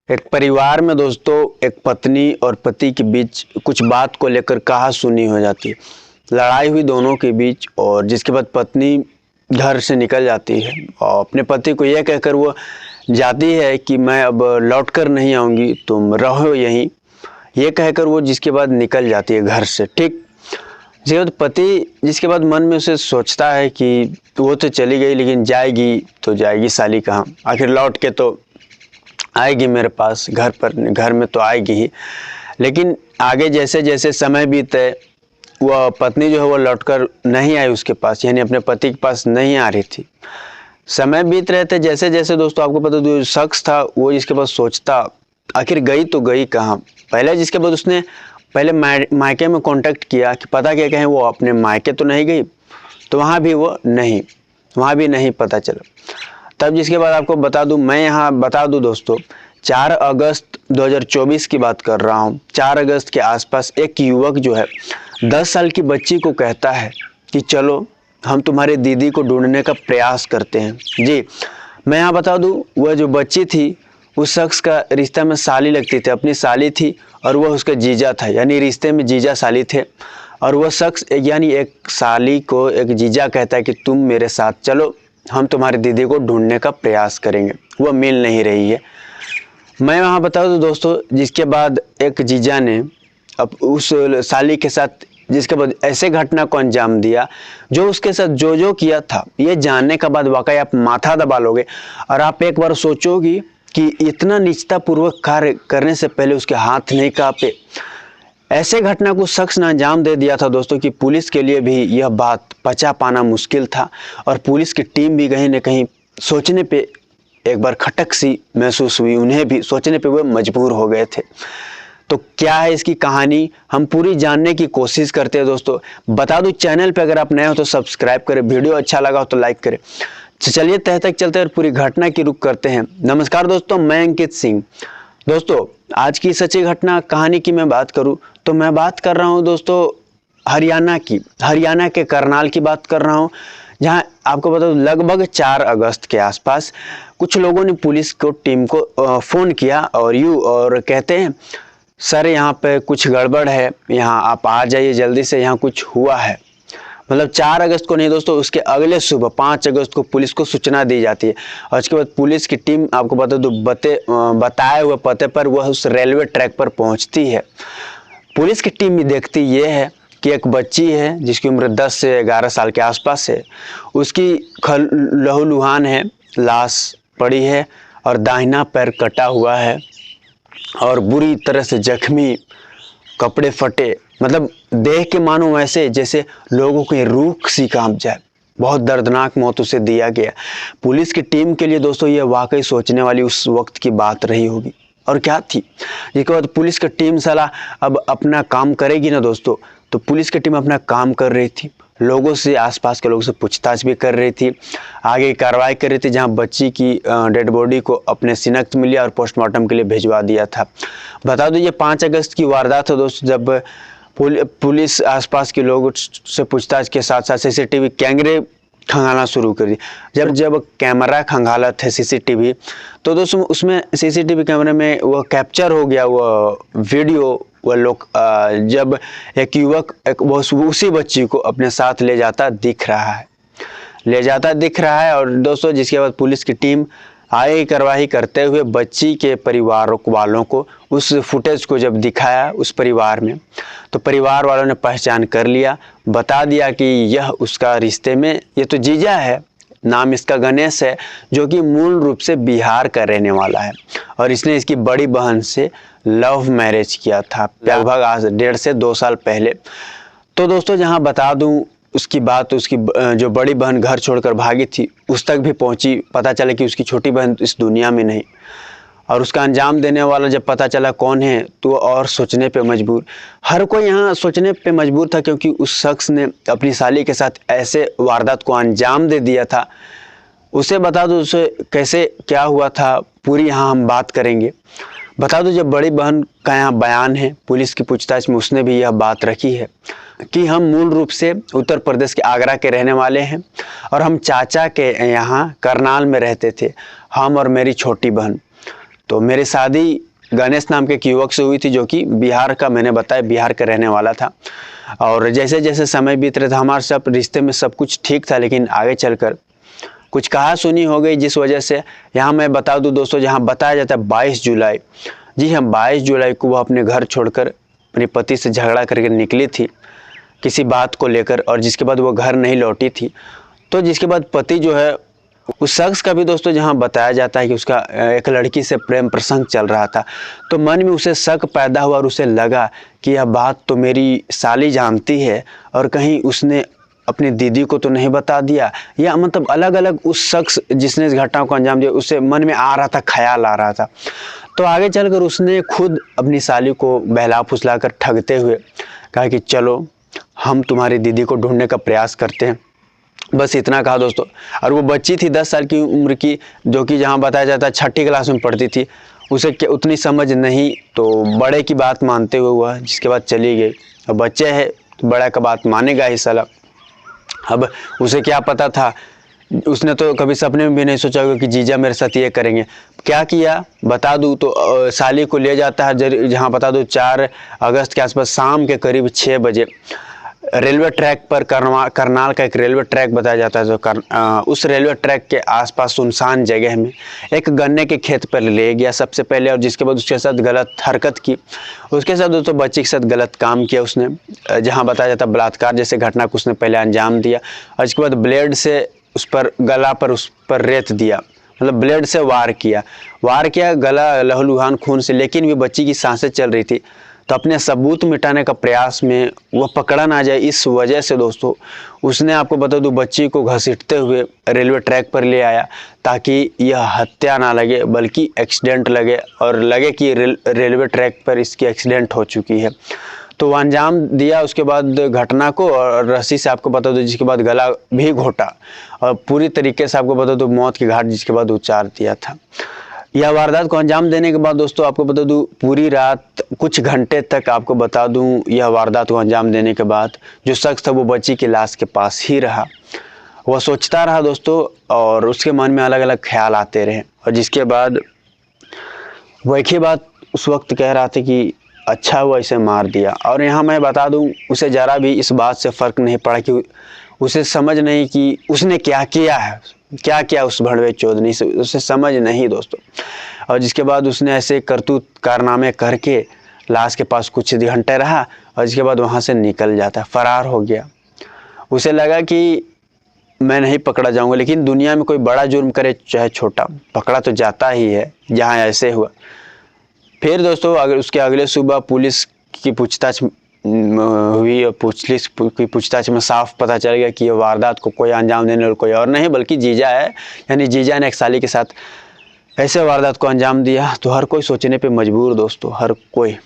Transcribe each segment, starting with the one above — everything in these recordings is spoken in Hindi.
एक परिवार में दोस्तों एक पत्नी और पति के बीच कुछ बात को लेकर कहा सुनी हो जाती है। लड़ाई हुई दोनों के बीच और जिसके बाद पत्नी घर से निकल जाती है और अपने पति को यह कहकर वो जाती है कि मैं अब लौट कर नहीं आऊँगी, तुम रहो यहीं, ये कहकर वो जिसके बाद निकल जाती है घर से। ठीक जिसके बाद पति जिसके बाद मन में उसे सोचता है कि वो तो चली गई लेकिन जाएगी तो जाएगी साली कहाँ, आखिर लौट के तो आएगी मेरे पास घर में तो आएगी ही। लेकिन आगे जैसे जैसे समय बीते वह पत्नी जो है वो लौटकर नहीं आई उसके पास, यानी अपने पति के पास नहीं आ रही थी। समय बीत रहे थे जैसे जैसे दोस्तों आपको पता जो शख्स था वो जिसके पास सोचता आखिर गई तो गई कहाँ। पहले जिसके बाद उसने पहले मायके में कांटेक्ट किया कि पता क्या कहें वो अपने मायके तो नहीं गई, तो वहाँ भी नहीं पता चला। तब जिसके बाद आपको बता दूं, मैं यहाँ बता दूं दोस्तों 4 अगस्त 2024 की बात कर रहा हूँ। 4 अगस्त के आसपास एक युवक जो है 10 साल की बच्ची को कहता है कि चलो हम तुम्हारे दीदी को ढूंढने का प्रयास करते हैं। जी मैं यहाँ बता दूं वह जो बच्ची थी उस शख्स का रिश्ता में साली लगती थी, अपनी साली थी और वह उसका जीजा था, यानी रिश्ते में जीजा साली थे। और वह शख्स यानी एक साली को एक जीजा कहता है कि तुम मेरे साथ चलो, हम तुम्हारी दीदी को ढूंढने का प्रयास करेंगे, वह मिल नहीं रही है। मैं वहाँ बता दूँ दोस्तों जिसके बाद एक जीजा ने अब उस साली के साथ जिसके बाद ऐसे घटना को अंजाम दिया जो उसके साथ जो किया था, ये जानने के बाद वाकई आप माथा दबा लोगे और आप एक बार सोचोगी कि इतना निष्ठापूर्वक कार्य करने से पहले उसके हाथ नहीं कांपे। ऐसे घटना को शख्स ने अंजाम दे दिया था दोस्तों कि पुलिस के लिए भी यह बात पचा पाना मुश्किल था और पुलिस की टीम भी कहीं न कहीं सोचने पे एक बार खटक सी महसूस हुई, उन्हें भी सोचने पे वो मजबूर हो गए थे। तो क्या है इसकी कहानी, हम पूरी जानने की कोशिश करते हैं दोस्तों। बता दूं चैनल पे अगर आप नए हो तो सब्सक्राइब करें, वीडियो अच्छा लगा हो तो लाइक करें। चलिए तह तक चलते हैं पूरी घटना की रुख करते हैं। नमस्कार दोस्तों, मैं अंकित सिंह। दोस्तों आज की सच्ची घटना कहानी की मैं बात करूं तो मैं बात कर रहा हूं दोस्तों हरियाणा के करनाल की बात कर रहा हूं, जहां आपको बता दूं लगभग 4 अगस्त के आसपास कुछ लोगों ने पुलिस को टीम को फ़ोन किया और कहते हैं सर यहाँ पे कुछ गड़बड़ है, यहाँ आप आ जाइए जल्दी से, यहाँ कुछ हुआ है। मतलब 4 अगस्त को नहीं दोस्तों, उसके अगले सुबह 5 अगस्त को पुलिस को सूचना दी जाती है और उसके बाद पुलिस की टीम आपको बता दो बताए हुए पते पर वह उस रेलवे ट्रैक पर पहुंचती है। पुलिस की टीम भी देखती ये है कि एक बच्ची है जिसकी उम्र 10 से 11 साल के आसपास है, उसकी लहूलुहान है, लाश पड़ी है और दाहिना पैर कटा हुआ है और बुरी तरह से जख्मी, कपड़े फटे, मतलब देख के मानो वैसे जैसे लोगों की रूह सी कांप जाए। बहुत दर्दनाक मौत उसे दिया गया। पुलिस की टीम के लिए दोस्तों यह वाकई सोचने वाली उस वक्त की बात रही होगी। और क्या थी, जिसके बाद पुलिस की टीम साला अब अपना काम करेगी ना दोस्तों, तो पुलिस की टीम अपना काम कर रही थी, लोगों से, आसपास के लोगों से पूछताछ भी कर रही थी, आगे कार्रवाई कर रही थी। जहां बच्ची की डेड बॉडी को अपने शिनाख्त मिली और पोस्टमार्टम के लिए भिजवा दिया था। बता दो ये 5 अगस्त की वारदात है दोस्तों, जब पुलिस आसपास के लोगों से पूछताछ के साथ साथ सीसीटीवी कैमरे खंगालना शुरू कर दी। जब कैमरा खंगाला थे सीसीटीवी, तो दोस्तों उसमें सीसीटीवी कैमरे में वो कैप्चर हो गया वो वीडियो, वह लोग जब एक युवक उसी बच्ची को अपने साथ ले जाता दिख रहा है और दोस्तों जिसके बाद पुलिस की टीम आगे कार्रवाई करते हुए बच्ची के परिवार वालों को उस फुटेज को जब दिखाया उस परिवार में, तो परिवार वालों ने पहचान कर लिया, बता दिया कि यह उसका रिश्ते में ये तो जीजा है, नाम इसका गणेश है, जो कि मूल रूप से बिहार का रहने वाला है और इसने इसकी बड़ी बहन से लव मैरिज किया था लगभग आज 1.5 से 2 साल पहले। तो दोस्तों जहां बता दूं उसकी बात, उसकी जो बड़ी बहन घर छोड़कर भागी थी उस तक भी पहुंची। पता चला कि उसकी छोटी बहन इस दुनिया में नहीं, और उसका अंजाम देने वाला जब पता चला कौन है तो और सोचने पे मजबूर, हर कोई यहाँ सोचने पे मजबूर था, क्योंकि उस शख्स ने अपनी साली के साथ ऐसे वारदात को अंजाम दे दिया था। उसे बता दो उसे कैसे क्या हुआ था पूरी यहाँ हम बात करेंगे। बता दो जब बड़ी बहन का यहाँ बयान है पुलिस की पूछताछ में, उसने भी यह बात रखी है कि हम मूल रूप से उत्तर प्रदेश के आगरा के रहने वाले हैं और हम चाचा के यहाँ करनाल में रहते थे, हम और मेरी छोटी बहन। तो मेरी शादी गणेश नाम के एक युवक से हुई थी, जो कि बिहार का, मैंने बताया बिहार का रहने वाला था। और जैसे जैसे समय बीत रहा था हमारे सब रिश्ते में सब कुछ ठीक था, लेकिन आगे चलकर कुछ कहा सुनी हो गई, जिस वजह से यहाँ मैं बता दूं दोस्तों, जहाँ बताया जाता है 22 जुलाई, जी हाँ 22 जुलाई को वह अपने घर छोड़कर अपने पति से झगड़ा करके निकली थी किसी बात को लेकर, और जिसके बाद वो घर नहीं लौटी थी। तो जिसके बाद पति जो है उस शख्स का भी दोस्तों, जहाँ बताया जाता है कि उसका एक लड़की से प्रेम प्रसंग चल रहा था, तो मन में उसे शक पैदा हुआ और उसे लगा कि यह बात तो मेरी साली जानती है और कहीं उसने अपनी दीदी को तो नहीं बता दिया, या मतलब अलग अलग उस शख्स जिसने इस घटना को अंजाम दिया उसे मन में आ रहा था, ख्याल आ रहा था। तो आगे चलकर उसने खुद अपनी साली को बहला फुसला कर ठगते हुए कहा कि चलो हम तुम्हारी दीदी को ढूंढने का प्रयास करते हैं, बस इतना कहा दोस्तों। और वो बच्ची थी 10 साल की उम्र की, जो कि जहाँ बताया जाता है 6ठी क्लास में पढ़ती थी, उसे उतनी समझ नहीं, तो बड़े की बात मानते हुए वह जिसके बाद चली गई। अब बच्चे है तो बड़ा का बात मानेगा ही साला। अब उसे क्या पता था, उसने तो कभी सपने में भी नहीं सोचा होगा कि जीजा मेरे साथ ये करेंगे। क्या किया बता दूँ तो साली को ले जाता है, जहाँ बता दूँ 4 अगस्त के आसपास शाम के करीब 6 बजे रेलवे ट्रैक पर, करनाल का एक रेलवे ट्रैक बताया जाता है, जो उस रेलवे ट्रैक के आसपास सुनसान जगह में एक गन्ने के खेत पर ले गया सबसे पहले, और जिसके बाद उसके साथ गलत हरकत की, उसके साथ दोस्तों बच्ची के साथ गलत काम किया उसने, जहां बताया जाता है बलात्कार जैसे घटना को उसने पहले अंजाम दिया, और इसके बाद ब्लेड से उस पर गला पर उस पर रेत दिया, मतलब ब्लेड से वार किया गला लहूलुहान खून से, लेकिन भी बच्ची की सांसें चल रही थी। तो अपने सबूत मिटाने का प्रयास में वह पकड़ा ना जाए, इस वजह से दोस्तों उसने, आपको बता दूं, बच्ची को घसीटते हुए रेलवे ट्रैक पर ले आया, ताकि यह हत्या ना लगे बल्कि एक्सीडेंट लगे, और लगे कि रेलवे ट्रैक पर इसकी एक्सीडेंट हो चुकी है। तो वह अंजाम दिया उसके बाद घटना को, और रस्सी से आपको बता दूं जिसके बाद गला भी घोटा, और पूरी तरीके से आपको बता दूं मौत की घाट जिसके बाद उतार दिया था। यह वारदात को अंजाम देने के बाद दोस्तों आपको बता दूं पूरी रात कुछ घंटे तक, आपको बता दूं यह वारदात को अंजाम देने के बाद जो शख्स था वो बच्ची की लाश के पास ही रहा। वह सोचता रहा दोस्तों, और उसके मन में अलग अलग ख्याल आते रहे, और जिसके बाद वह एक ही बात उस वक्त कह रहा था कि अच्छा हुआ इसे मार दिया। और यहाँ मैं बता दूं उसे ज़रा भी इस बात से फ़र्क नहीं पड़ा कि उसे समझ नहीं कि उसने क्या किया है, क्या क्या उस भड़वे चौधरी से, उसे समझ नहीं दोस्तों। और जिसके बाद उसने ऐसे करतूत कारनामे करके लाश के पास कुछ घंटे रहा, और जिसके बाद वहाँ से निकल जाता, फरार हो गया। उसे लगा कि मैं नहीं पकड़ा जाऊंगा, लेकिन दुनिया में कोई बड़ा जुर्म करे चाहे छोटा, पकड़ा तो जाता ही है, जहाँ ऐसे हुआ। फिर दोस्तों अगर उसके अगले सुबह पुलिस की पूछताछ हुई, और पूछताछ में साफ पता चल गया कि ये वारदात को कोई अंजाम देने और कोई और नहीं बल्कि जीजा है, यानी जीजा ने एक साली के साथ ऐसे वारदात को अंजाम दिया। तो हर कोई सोचने पे मजबूर दोस्तों, हर कोई।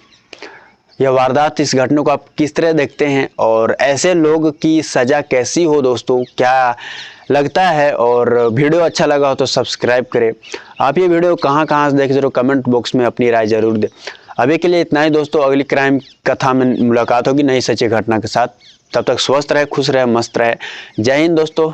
यह वारदात, इस घटना को आप किस तरह देखते हैं, और ऐसे लोग की सज़ा कैसी हो दोस्तों, क्या लगता है? और वीडियो अच्छा लगा हो तो सब्सक्राइब करें। आप ये वीडियो कहाँ से देख जरूर कमेंट बॉक्स में अपनी राय जरूर दें। अभी के लिए इतना ही दोस्तों, अगली क्राइम कथा में मुलाकात होगी नई सच्ची घटना के साथ। तब तक स्वस्थ रहे, खुश रहे, मस्त रहे। जय हिंद दोस्तों।